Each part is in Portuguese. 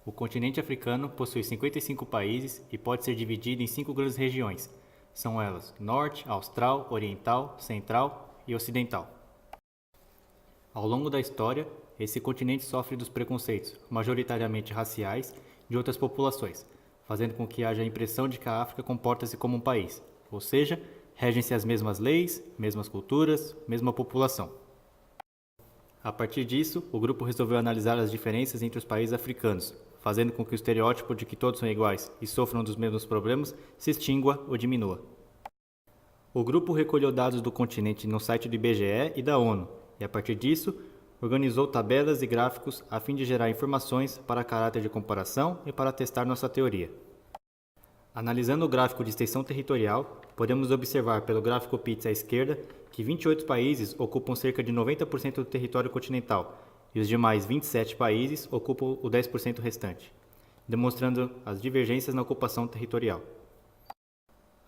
O continente africano possui 55 países e pode ser dividido em 5 grandes regiões. São elas Norte, Austral, Oriental, Central e Ocidental. Ao longo da história, esse continente sofre dos preconceitos, majoritariamente raciais, de outras populações, fazendo com que haja a impressão de que a África comporta-se como um país, ou seja, regem-se as mesmas leis, mesmas culturas, mesma população. A partir disso, o grupo resolveu analisar as diferenças entre os países africanos, fazendo com que o estereótipo de que todos são iguais e sofram dos mesmos problemas se extingua ou diminua. O grupo recolheu dados do continente no site do IBGE e da ONU, e a partir disso, organizou tabelas e gráficos a fim de gerar informações para caráter de comparação e para testar nossa teoria. Analisando o gráfico de extensão territorial, podemos observar pelo gráfico Pitts à esquerda que 28 países ocupam cerca de 90% do território continental e os demais 27 países ocupam o 10% restante, demonstrando as divergências na ocupação territorial.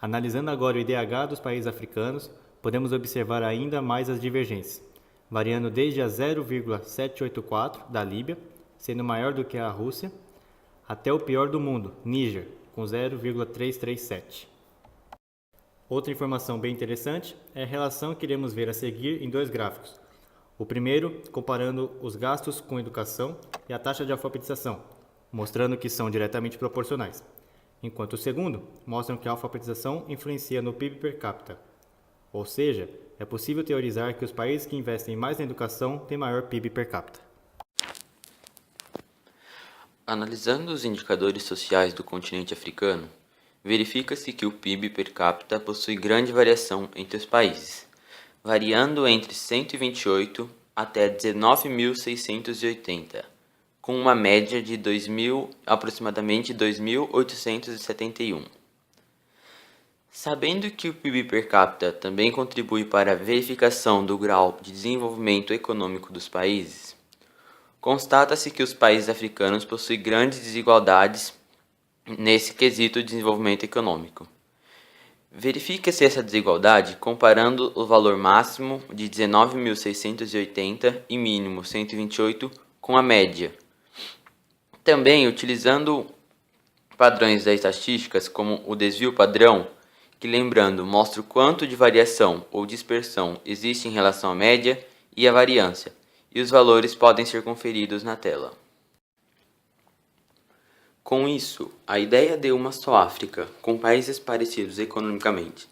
Analisando agora o IDH dos países africanos, podemos observar ainda mais as divergências, variando desde a 0,784 da Líbia, sendo maior do que a Rússia, até o pior do mundo, Níger, com 0,337. Outra informação bem interessante é a relação que iremos ver a seguir em dois gráficos. O primeiro, comparando os gastos com educação e a taxa de alfabetização, mostrando que são diretamente proporcionais, enquanto o segundo mostra que a alfabetização influencia no PIB per capita. Ou seja, é possível teorizar que os países que investem mais na educação têm maior PIB per capita. Analisando os indicadores sociais do continente africano, verifica-se que o PIB per capita possui grande variação entre os países, variando entre 128 até 19.680, com uma média de aproximadamente 2.871. Sabendo que o PIB per capita também contribui para a verificação do grau de desenvolvimento econômico dos países, constata-se que os países africanos possuem grandes desigualdades nesse quesito de desenvolvimento econômico. Verifica-se essa desigualdade comparando o valor máximo de 19.680 e mínimo 128 com a média. Também utilizando padrões das estatísticas como o desvio padrão, que lembrando mostra o quanto de variação ou dispersão existe em relação à média e à variância, e os valores podem ser conferidos na tela. Com isso, a ideia de uma só África, com países parecidos economicamente,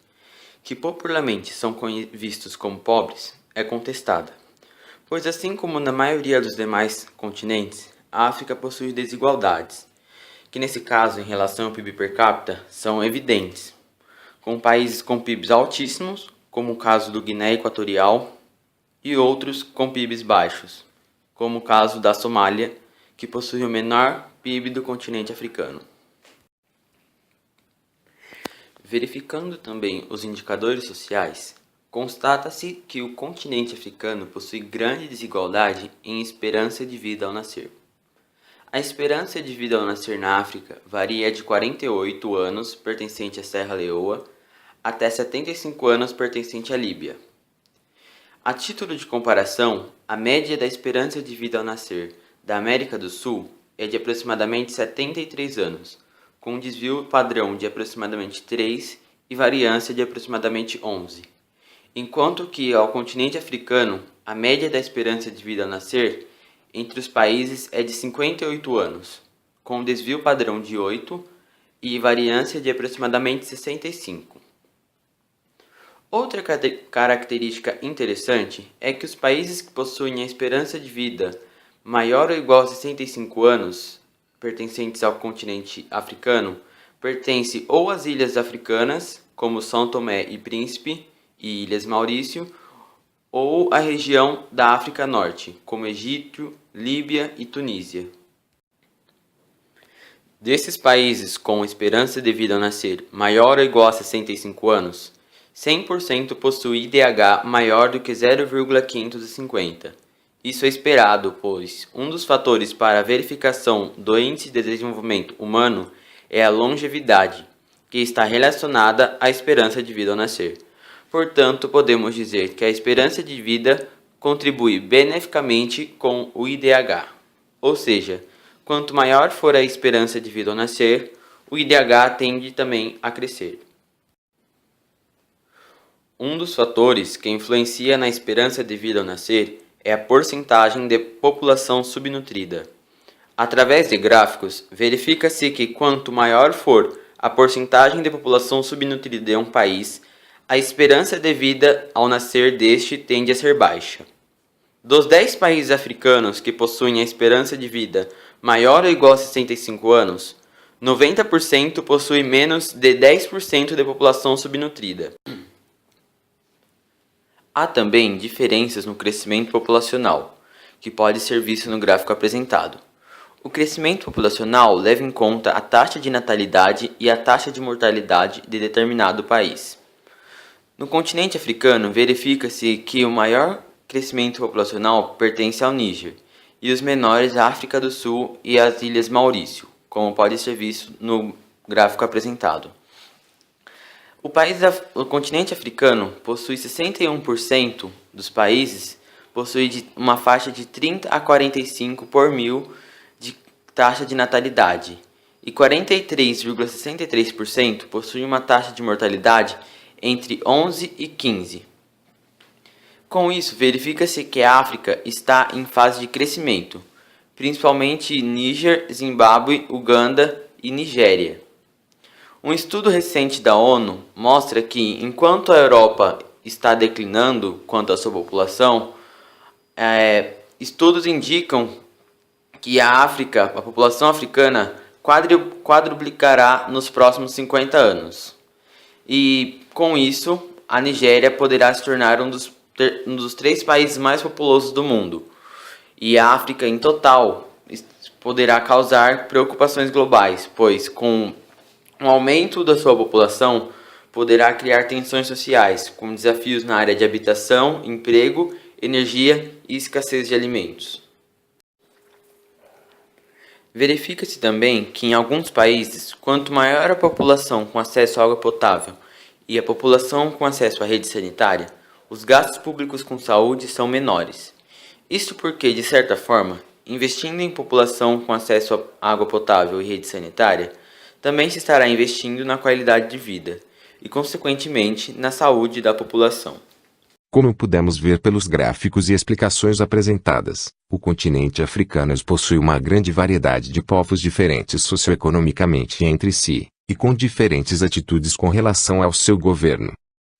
que popularmente são vistos como pobres, é contestada, pois assim como na maioria dos demais continentes, a África possui desigualdades, que nesse caso, em relação ao PIB per capita, são evidentes, com países com PIBs altíssimos, como o caso do Guiné Equatorial, e outros com PIBs baixos, como o caso da Somália, que possui o menor PIB do continente africano. Verificando também os indicadores sociais, constata-se que o continente africano possui grande desigualdade em esperança de vida ao nascer. A esperança de vida ao nascer na África varia de 48 anos, pertencente à Serra Leoa, até 75 anos, pertencente à Líbia. A título de comparação, a média da esperança de vida ao nascer da América do Sul é de aproximadamente 73 anos, com um desvio padrão de aproximadamente 3 e variância de aproximadamente 11, enquanto que ao continente africano, a média da esperança de vida ao nascer entre os países é de 58 anos, com um desvio padrão de 8 e variância de aproximadamente 65. Outra característica interessante é que os países que possuem a esperança de vida maior ou igual a 65 anos, pertencentes ao continente africano, pertencem ou às ilhas africanas, como São Tomé e Príncipe e Ilhas Maurício, ou à região da África Norte, como Egito, Líbia e Tunísia. Desses países com esperança de vida ao nascer maior ou igual a 65 anos, 100% possui IDH maior do que 0,550. Isso é esperado, pois um dos fatores para a verificação do Índice de Desenvolvimento Humano é a longevidade, que está relacionada à esperança de vida ao nascer. Portanto, podemos dizer que a esperança de vida contribui beneficamente com o IDH, ou seja, quanto maior for a esperança de vida ao nascer, o IDH tende também a crescer. Um dos fatores que influencia na esperança de vida ao nascer é a porcentagem de população subnutrida. Através de gráficos, verifica-se que quanto maior for a porcentagem de população subnutrida em um país, a esperança de vida ao nascer deste tende a ser baixa. Dos 10 países africanos que possuem a esperança de vida maior ou igual a 65 anos, 90% possuem menos de 10% de população subnutrida. Há também diferenças no crescimento populacional, que pode ser visto no gráfico apresentado. O crescimento populacional leva em conta a taxa de natalidade e a taxa de mortalidade de determinado país. No continente africano, verifica-se que o maior crescimento populacional pertence ao Níger, e os menores à África do Sul e às Ilhas Maurício, como pode ser visto no gráfico apresentado. O continente africano possui 61% dos países, possui uma faixa de 30 a 45 por mil de taxa de natalidade, e 43,63% possui uma taxa de mortalidade entre 11 e 15. Com isso, verifica-se que a África está em fase de crescimento, principalmente Níger, Zimbábue, Uganda e Nigéria. Um estudo recente da ONU mostra que, enquanto a Europa está declinando quanto à sua população, estudos indicam que a população africana quadruplicará nos próximos 50 anos. E, com isso, a Nigéria poderá se tornar um dos 3 países mais populosos do mundo. E a África, em total, poderá causar preocupações globais, pois, com o aumento da sua população, poderá criar tensões sociais, com desafios na área de habitação, emprego, energia e escassez de alimentos. Verifica-se também que em alguns países, quanto maior a população com acesso à água potável e a população com acesso à rede sanitária, os gastos públicos com saúde são menores. Isto porque, de certa forma, investindo em população com acesso à água potável e rede sanitária, também se estará investindo na qualidade de vida e, consequentemente, na saúde da população. Como pudemos ver pelos gráficos e explicações apresentadas, o continente africano possui uma grande variedade de povos diferentes socioeconomicamente entre si, e com diferentes atitudes com relação ao seu governo.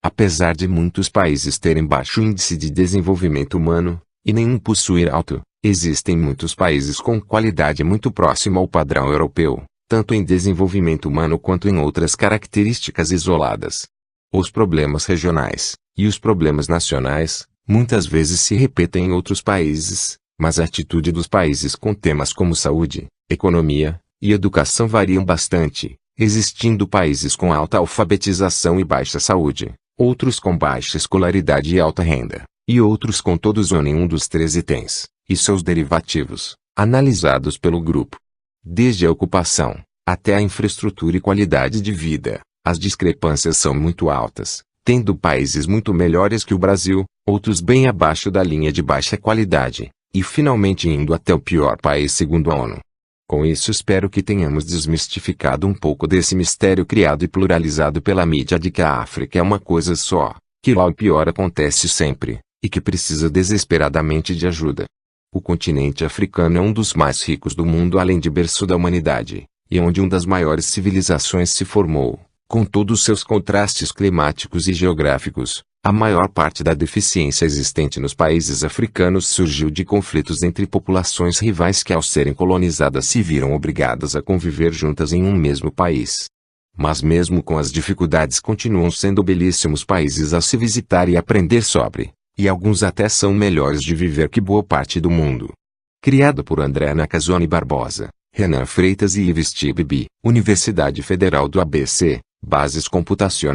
Apesar de muitos países terem baixo índice de desenvolvimento humano, e nenhum possuir alto, existem muitos países com qualidade muito próxima ao padrão europeu, tanto em desenvolvimento humano quanto em outras características isoladas. Os problemas regionais e os problemas nacionais muitas vezes se repetem em outros países, mas a atitude dos países com temas como saúde, economia e educação variam bastante, existindo países com alta alfabetização e baixa saúde, outros com baixa escolaridade e alta renda, e outros com todos ou nenhum dos 3 itens, e seus derivativos, analisados pelo grupo. Desde a ocupação, até a infraestrutura e qualidade de vida, as discrepâncias são muito altas, tendo países muito melhores que o Brasil, outros bem abaixo da linha de baixa qualidade, e finalmente indo até o pior país segundo a ONU. Com isso espero que tenhamos desmistificado um pouco desse mistério criado e pluralizado pela mídia de que a África é uma coisa só, que lá o pior acontece sempre, e que precisa desesperadamente de ajuda. O continente africano é um dos mais ricos do mundo além de berço da humanidade, e onde uma das maiores civilizações se formou, com todos os seus contrastes climáticos e geográficos. A maior parte da deficiência existente nos países africanos surgiu de conflitos entre populações rivais que ao serem colonizadas se viram obrigadas a conviver juntas em um mesmo país. Mas mesmo com as dificuldades continuam sendo belíssimos países a se visitar e aprender sobre, e alguns até são melhores de viver que boa parte do mundo. Criado por André Nakasone Barbosa, Renan Freitas e Yves Tibibi, Universidade Federal do ABC, Bases Computacionais.